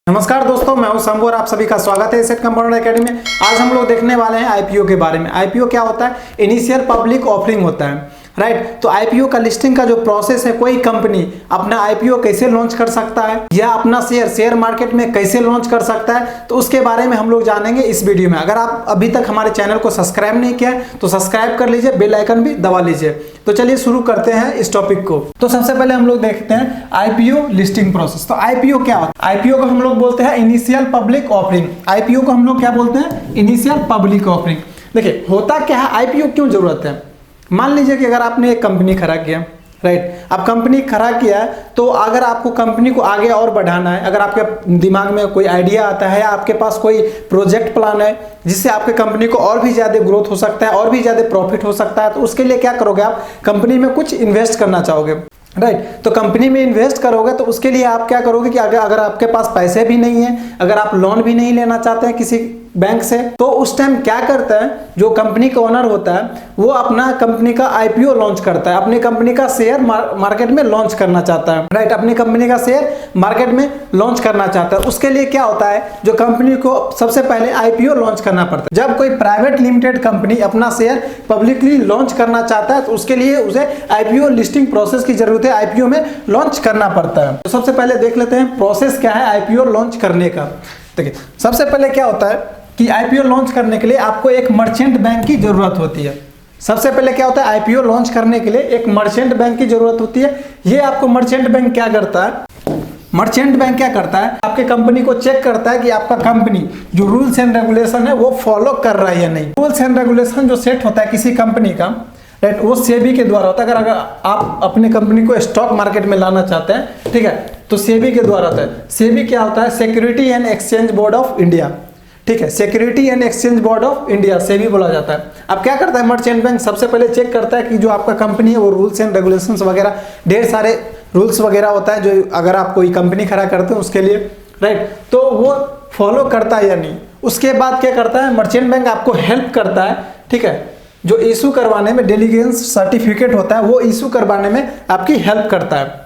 नमस्कार दोस्तों, मैं हूं शंभू और आप सभी का स्वागत है एसेट कंपाउंडर एकेडमी में। आज हम लोग देखने वाले हैं आईपीओ के बारे में। आईपीओ क्या होता है? इनिशियल पब्लिक ऑफरिंग होता है, राइट। तो आईपीओ का लिस्टिंग का जो प्रोसेस है, कोई कंपनी अपना आईपीओ कैसे लॉन्च कर सकता है या अपना शेयर मार्केट में कैसे लॉन्च कर सकता है, तो उसके बारे में हम लोग जानेंगे इस वीडियो में। अगर आप अभी तक हमारे चैनल को सब्सक्राइब नहीं किया है तो सब्सक्राइब कर लीजिए, बेल आइकन भी दबा लीजिए। तो चलिए शुरू करते हैं इस टॉपिक को। तो सबसे पहले हम लोग देखते हैं आईपीओ लिस्टिंग प्रोसेस। तो आईपीओ क्या होता है? आईपीओ को हम लोग बोलते हैं इनिशियल पब्लिक ऑफरिंग। आईपीओ को हम लोग क्या बोलते हैं? Initial public offering. देखिए होता क्या है, आईपीओ क्यों जरूरत है? मान लीजिए कि अगर आपने एक कंपनी खड़ा किया, राइट, अब कंपनी खड़ा किया है, तो अगर आपको कंपनी को आगे और बढ़ाना है, अगर आपके दिमाग में कोई आइडिया आता है या आपके पास कोई प्रोजेक्ट प्लान है जिससे आपके कंपनी को और भी ज़्यादा ग्रोथ हो सकता है, और भी ज़्यादा प्रॉफिट हो सकता है, तो उसके लिए क्या करोगे? आप कंपनी में कुछ इन्वेस्ट करना चाहोगे, राइट। तो कंपनी में इन्वेस्ट करोगे तो उसके लिए आप क्या करोगे कि अगर आपके पास पैसे भी नहीं है, अगर आप लोन भी नहीं लेना चाहते हैं किसी बैंक से, तो उस टाइम क्या करता है जो कंपनी का ओनर होता है, वो अपना कंपनी का आईपीओ लॉन्च करता है, अपनी कंपनी का शेयर मार्केट में लॉन्च करना चाहता है, राइट। अपनी कंपनी का शेयर मार्केट में लॉन्च करना चाहता है। उसके लिए क्या होता है, जो कंपनी को सबसे पहले आईपीओ लॉन्च करना पड़ता है। जब कोई प्राइवेट लिमिटेड कंपनी अपना शेयर पब्लिकली लॉन्च करना चाहता है तो उसके लिए उसे आईपीओ लिस्टिंग प्रोसेस की जरूरत है, आईपीओ में लॉन्च करना पड़ता है। तो सबसे पहले देख लेते हैं प्रोसेस क्या है आईपीओ लॉन्च करने का। देखिए सबसे पहले क्या होता है कि आईपीओ लॉन्च करने के लिए आपको एक मर्चेंट बैंक की जरूरत होती है। सबसे पहले क्या होता है, आईपीओ लॉन्च करने के लिए एक मर्चेंट बैंक की जरूरत होती है। ये आपको मर्चेंट बैंक क्या करता है? मर्चेंट बैंक क्या करता है, आपके कंपनी को चेक करता है कि आपका कंपनी जो रूल्स एंड रेगुलेशन है वो फॉलो कर रहा है या नहीं। रूल्स एंड रेगुलेशन जो सेट होता है किसी कंपनी का, राइट, वो सेबी के द्वारा होता है। अगर आप अपनी कंपनी को स्टॉक मार्केट में लाना चाहते हैं, ठीक है, तो सेबी के द्वारा होता है। सेबी क्या होता है? Security and exchange board of India, ठीक है, security and exchange board of India, SEBI बोला जाता है। अब क्या करता है मर्चेंट बैंक? सबसे पहले चेक करता है कि जो आपका कंपनी है वो रूल्स एंड रेगुलेशंस वगैरह, ढेर सारे रूल्स वगैरह होता है जो अगर आप कोई कंपनी खड़ा करते हैं उसके लिए, राइट, तो वो फॉलो करता है या नहीं। उसके बाद क्या करता है मर्चेंट बैंक? आपको हेल्प करता है, ठीक है, जो इशू करवाने में डेलीगेंस सर्टिफिकेट होता है वो इशू करवाने में आपकी हेल्प करता है,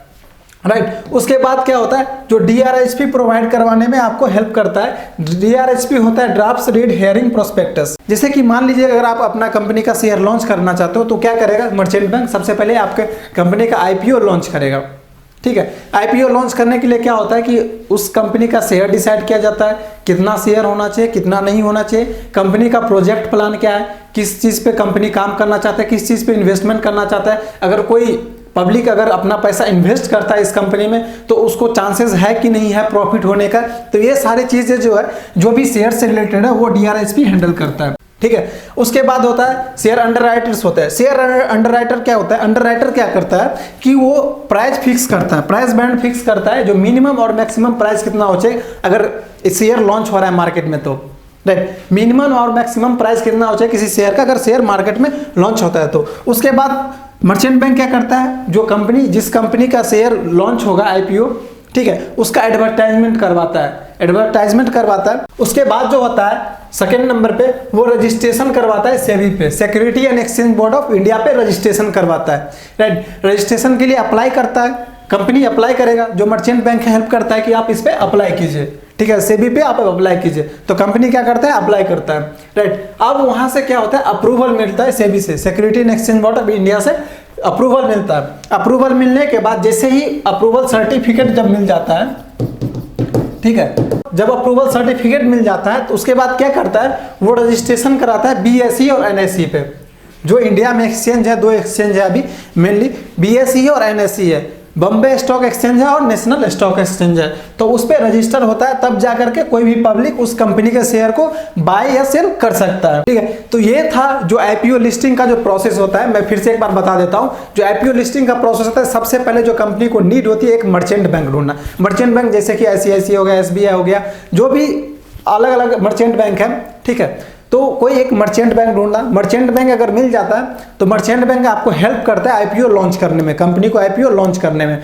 राइट। उसके बाद क्या होता है, जो डीआरएसपी प्रोवाइड करवाने में आपको हेल्प करता है। डीआरएसपी होता है ड्राफ्ट्स रीड हेयरिंग प्रोस्पेक्टस। जैसे कि मान लीजिए अगर आप अपना कंपनी का शेयर लॉन्च करना चाहते हो तो क्या करेगा मर्चेंट बैंक? सबसे पहले आपके कंपनी का आईपीओ लॉन्च करेगा, ठीक है। आईपीओ लॉन्च करने के लिए क्या होता है कि उस कंपनी का शेयर डिसाइड किया जाता है, कितना शेयर होना चाहिए, कितना नहीं होना चाहिए, कंपनी का प्रोजेक्ट प्लान क्या है, किस चीज़ पे कंपनी काम करना चाहता है, किस चीज़ पे इन्वेस्टमेंट करना चाहता है। अगर कोई पब्लिक अगर अपना पैसा इन्वेस्ट करता है इस कंपनी में तो उसको चांसेस है कि नहीं है प्रॉफिट होने का। तो ये सारी चीज़ें जो है, जो भी शेयर से रिलेटेड है वो डीआरएसपी हैंडल करता है, ठीक है। उसके बाद होता है शेयर अंडरराइटर्स होता है। शेयर अंडरराइटर क्या होता है? अंडरराइटर क्या करता है कि वो प्राइस फिक्स करता है, प्राइस बैंड फिक्स करता है, जो मिनिमम और मैक्सिमम प्राइस कितना हो चाहिए अगर शेयर लॉन्च हो रहा है मार्केट में, तो राइट, मिनिमम और मैक्सिमम प्राइस कितना हो चाहिए किसी शेयर का अगर शेयर मार्केट में लॉन्च होता है तो। उसके बाद मर्चेंट बैंक क्या करता है, जो कंपनी जिस कंपनी का शेयर लॉन्च होगा आईपीओ, ठीक है, उसका एडवर्टाइजमेंट करवाता है, एडवर्टाइजमेंट करवाता है। उसके बाद जो होता है सेकेंड नंबर पे वो रजिस्ट्रेशन करवाता है सेबी पे, security and exchange board of India पे रजिस्ट्रेशन करवाता है, राइट। रजिस्ट्रेशन के लिए अप्लाई करता है, कंपनी अप्लाई करेगा, जो मर्चेंट बैंक हेल्प करता है कि आप इस पे अप्लाई कीजिए, ठीक है, सेबी पे आप अप्लाई कीजिए। तो कंपनी क्या करता है? अप्लाई करता है, राइट। अब वहां से क्या होता है, अप्रूवल मिलता है सेबी से, security and exchange board of India से अप्रूवल मिलता है। अप्रूवल मिलने के बाद जैसे ही अप्रूवल सर्टिफिकेट जब मिल जाता है, ठीक है, जब अप्रूवल सर्टिफिकेट मिल जाता है तो उसके बाद क्या करता है, वो रजिस्ट्रेशन कराता है बीएसई और एनएसई पे। जो इंडिया में एक्सचेंज है, दो एक्सचेंज है अभी मेनली, बीएसई और एनएसई है, बॉम्बे स्टॉक एक्सचेंज है और नेशनल स्टॉक एक्सचेंज है। तो उस पर रजिस्टर होता है, तब जाकर के कोई भी पब्लिक उस कंपनी के शेयर को बाय या सेल कर सकता है, ठीक है। तो ये था जो आईपीओ लिस्टिंग का जो प्रोसेस होता है। मैं फिर से एक बार बता देता हूँ, जो आईपीओ लिस्टिंग का प्रोसेस होता है, सबसे पहले जो कंपनी को नीड होती है एक मर्चेंट बैंक ढूंढना। मर्चेंट बैंक जैसे कि आईसीआईसीआई हो गया, एसबीआई हो गया, जो भी अलग अलग मर्चेंट बैंक है, ठीक है, तो कोई एक मर्चेंट बैंक ढूंढना। मर्चेंट बैंक अगर मिल जाता है तो मर्चेंट बैंक आपको हेल्प करता है आईपीओ लॉन्च करने में, कंपनी को आईपीओ लॉन्च करने में।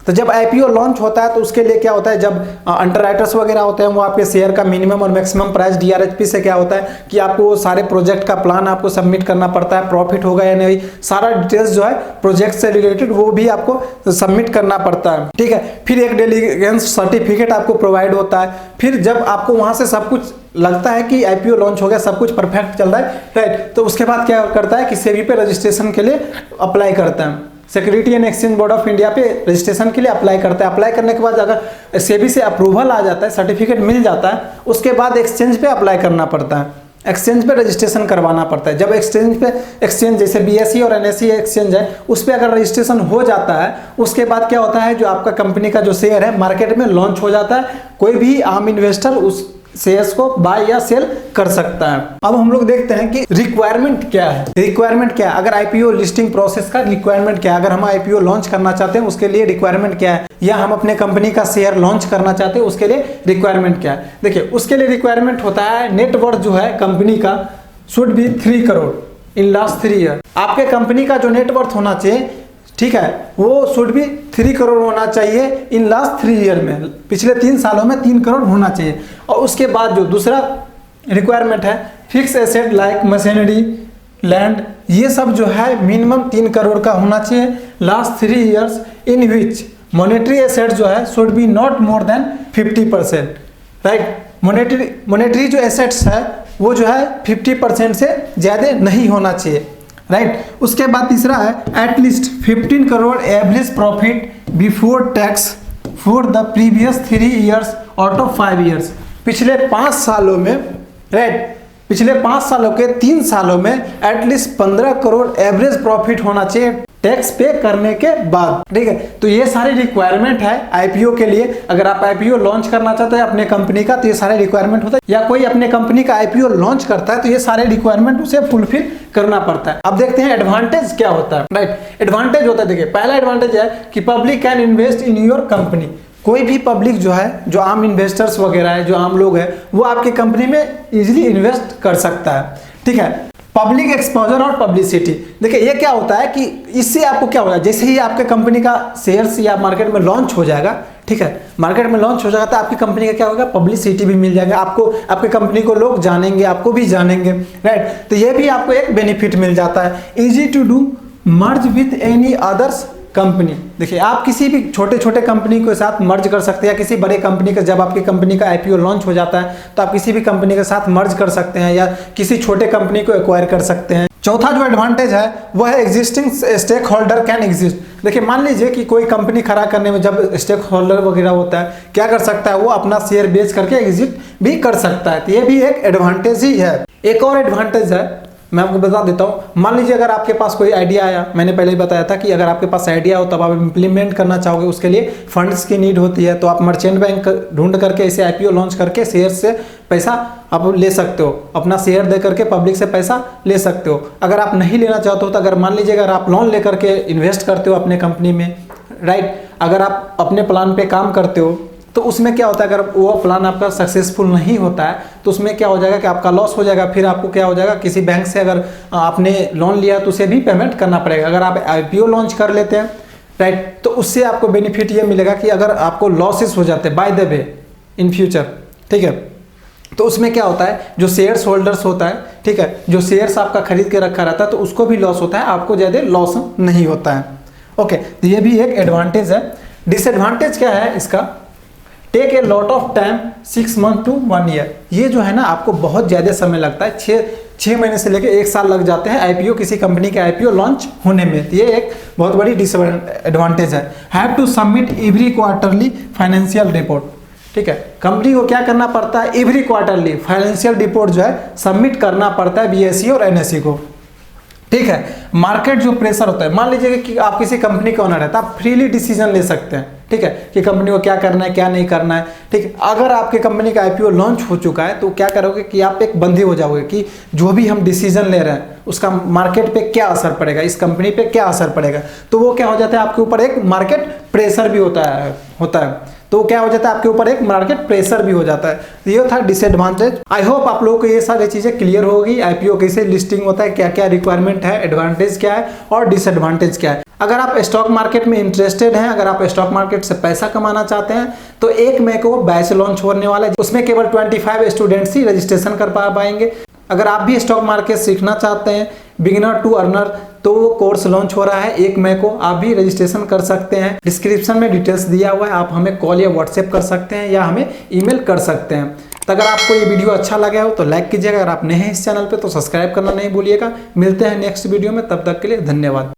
तो जब आईपीओ लॉन्च होता है तो उसके लिए क्या होता है, जब अंडरराइटर्स वगैरह होते हैं वो आपके शेयर का मिनिमम और मैक्सिमम प्राइस डीआरएचपी से क्या होता है कि आपको सारे प्रोजेक्ट का प्लान आपको सबमिट करना पड़ता है, प्रॉफिट होगा या नहीं, सारा डिटेल्स जो है प्रोजेक्ट से रिलेटेड वो भी आपको सबमिट करना पड़ता है, ठीक है। फिर एक डिलिजेंस सर्टिफिकेट आपको प्रोवाइड होता है। फिर जब आपको वहां से सब कुछ लगता है कि आईपीओ लॉन्च हो गया, सब कुछ परफेक्ट चल रहा है, राइट, तो उसके बाद क्या करता है कि सेबी पे रजिस्ट्रेशन के लिए अप्लाई करता है, security and exchange board of India पे रजिस्ट्रेशन के लिए अप्लाई करता है। अप्लाई करने के बाद अगर सेबी से अप्रूवल आ जाता है, सर्टिफिकेट मिल जाता है, उसके बाद एक्सचेंज पे अप्लाई करना पड़ता है, एक्सचेंज पे रजिस्ट्रेशन करवाना पड़ता है। जब एक्सचेंज जैसे बीएसई और एनएसई एक्सचेंज है उस पर अगर रजिस्ट्रेशन हो जाता है, उसके बाद क्या होता है, जो आपका कंपनी का जो शेयर है मार्केट में लॉन्च हो जाता है, कोई भी आम इन्वेस्टर उस शेयर्स को बाय या सेल कर सकता है। अब हम लोग देखते हैं कि रिक्वायरमेंट क्या है। रिक्वायरमेंट क्या है, अगर आईपीओ लिस्टिंग प्रोसेस का रिक्वायरमेंट क्या है, अगर हम आईपीओ लॉन्च करना चाहते हैं उसके लिए रिक्वायरमेंट क्या है, या हम अपने कंपनी का शेयर लॉन्च करना चाहते हैं उसके लिए रिक्वायरमेंट क्या है। देखिए उसके लिए रिक्वायरमेंट होता है नेटवर्थ जो है कंपनी का should be 3 crore in last 3 year. आपके कंपनी का जो नेटवर्थ होना चाहिए, ठीक है, वो शुड भी 3 करोड़ होना चाहिए इन लास्ट 3 ईयर में, पिछले 3 सालों में 3 करोड़ होना चाहिए। और उसके बाद जो दूसरा रिक्वायरमेंट है fix asset like machinery land, ये सब जो है मिनिमम 3 करोड़ का होना चाहिए लास्ट 3 ईयर्स, इन विच मॉनेटरी एसेट जो है should be not more than 50%, right. Monetary जो एसेट्स है वो जो है 50% से ज़्यादा नहीं होना चाहिए, राइट। उसके बाद तीसरा है at least 15 crore average profit before tax for the previous 3 years out of 5 years. पिछले 5 सालों में, राइट, पिछले 5 सालों के 3 सालों में एटलीस्ट 15 करोड़ एवरेज प्रॉफिट होना चाहिए टैक्स पे करने के बाद, ठीक है। तो ये सारे रिक्वायरमेंट है आईपीओ के लिए। अगर आप आईपीओ लॉन्च करना चाहते हैं अपने कंपनी का तो ये सारे रिक्वायरमेंट होता है, या कोई अपने कंपनी का आईपीओ लॉन्च करता है तो ये सारे रिक्वायरमेंट उसे फुलफिल करना पड़ता है। अब देखते हैं एडवांटेज क्या होता है, राइट। एडवांटेज होता है, देखिए पहला एडवांटेज है कि public can invest in your company. कोई भी पब्लिक जो है, जो आम इन्वेस्टर्स वगैरह है, जो आम लोग हैं, वो आपकी कंपनी में इजीली इन्वेस्ट कर सकता है, ठीक है। पब्लिक एक्सपोजर और पब्लिसिटी, देखिए ये क्या होता है कि इससे आपको क्या होगा, जैसे ही आपके कंपनी का शेयर्स या मार्केट में लॉन्च हो जाएगा, ठीक है, मार्केट में लॉन्च हो जाएगा तो आपकी कंपनी का क्या होगा, पब्लिसिटी भी मिल जाएगा आपको, आपके कंपनी को लोग जानेंगे, आपको भी जानेंगे, राइट। तो ये भी आपको एक बेनिफिट मिल जाता है। Easy to do merge with any others company, देखिए आप किसी भी छोटे छोटे कंपनी के साथ मर्ज कर सकते हैं, या किसी बड़े कंपनी का, जब आपकी कंपनी का आईपीओ लॉन्च हो जाता है तो आप किसी भी कंपनी के साथ मर्ज कर सकते हैं, या किसी छोटे कंपनी को एक्वायर कर सकते हैं। चौथा जो एडवांटेज है वो है existing stake holder can exist. देखिए मान लीजिए कि कोई कंपनी खड़ा करने में जब स्टेक होल्डर वगैरह होता है, क्या कर सकता है, वो अपना शेयर बेच करके एग्जिट भी कर सकता है। तो ये भी एक एडवांटेज ही है। एक और एडवांटेज है, मैं आपको बता देता हूँ। मान लीजिए अगर आपके पास कोई आइडिया आया, मैंने पहले ही बताया था कि अगर आपके पास आइडिया हो तब आप इम्प्लीमेंट करना चाहोगे, उसके लिए फंड्स की नीड होती है, तो आप मर्चेंट बैंक ढूंढ करके इसे आईपीओ लॉन्च करके शेयर से पैसा आप ले सकते हो, अपना शेयर दे करके पब्लिक से पैसा ले सकते हो। अगर आप नहीं लेना चाहते हो तो अगर मान लीजिए अगर आप लोन लेकर के इन्वेस्ट करते हो अपने कंपनी में, राइट, अगर आप अपने प्लान पे काम करते हो तो उसमें क्या होता है, अगर वो प्लान आपका सक्सेसफुल नहीं होता है तो उसमें क्या हो जाएगा कि आपका लॉस हो जाएगा। फिर आपको क्या हो जाएगा, किसी बैंक से अगर आपने लोन लिया तो उसे भी पेमेंट करना पड़ेगा। अगर आप आईपीओ लॉन्च कर लेते हैं, राइट, तो उससे आपको बेनिफिट ये मिलेगा कि अगर आपको लॉसेस हो जाते हैं by the way in future, ठीक है, तो उसमें क्या होता है, जो शेयर्स होल्डर्स होता है, ठीक है, जो शेयर्स आपका खरीद के रखा रहता है तो उसको भी लॉस होता है, आपको ज़्यादा लॉस नहीं होता है। ओके, तो ये भी एक एडवांटेज है। डिसएडवांटेज क्या है इसका, take a lot of time 6 month to 1 year. ये जो है ना आपको बहुत ज़्यादा समय लगता है, 6 महीने से लेकर 1 साल लग जाते हैं आईपीओ, किसी कंपनी के आईपीओ लॉन्च होने में। तो ये एक बहुत बड़ी डिसएडवांटेज है। Have to submit every quarterly financial report, ठीक है, कंपनी को क्या करना पड़ता है, एवरी क्वार्टरली फाइनेंशियल रिपोर्ट जो है सबमिट करना पड़ता है बीएसई और एनएसई को, ठीक है। मार्केट जो प्रेशर होता है, मान लीजिए कि आप किसी कंपनी का ओनर है तो आप फ्रीली डिसीजन ले सकते हैं, ठीक है, कि कंपनी को क्या करना है क्या नहीं करना है, ठीक है। अगर आपके कंपनी का आईपीओ लॉन्च हो चुका है तो क्या करोगे कि आप एक बंधे हो जाओगे कि जो भी हम डिसीजन ले रहे हैं उसका मार्केट पे क्या असर पड़ेगा, इस कंपनी पे क्या असर पड़ेगा, तो वो क्या हो जाता है, आपके ऊपर एक मार्केट प्रेशर भी होता है। तो क्या हो जाता है, आपके ऊपर एक मार्केट प्रेशर भी हो जाता है। तो ये था डिसएडवांटेज। आई होप आप लोगों को ये सारी चीजें क्लियर होगी, आईपीओ कैसे लिस्टिंग होता है, क्या क्या रिक्वायरमेंट है, एडवांटेज क्या है और डिसएडवांटेज क्या है। अगर आप स्टॉक मार्केट में इंटरेस्टेड हैं, अगर आप स्टॉक मार्केट से पैसा कमाना चाहते हैं, तो 1 मई को बैच लॉन्च होने वाला है, उसमें केवल 25 स्टूडेंट्स ही रजिस्ट्रेशन कर पाएंगे। अगर आप भी स्टॉक मार्केट सीखना चाहते हैं, बिगिनर टू अर्नर, तो वो कोर्स लॉन्च हो रहा है 1 मई को, आप भी रजिस्ट्रेशन कर सकते हैं। डिस्क्रिप्शन में डिटेल्स दिया हुआ है, आप हमें कॉल या व्हाट्सएप कर सकते हैं या हमें ईमेल कर सकते हैं। तो अगर आपको ये वीडियो अच्छा लगा हो तो लाइक कीजिएगा, अगर आप नए हैं इस चैनल पे तो सब्सक्राइब करना नहीं भूलिएगा। मिलते हैं नेक्स्ट वीडियो में, तब तक के लिए धन्यवाद।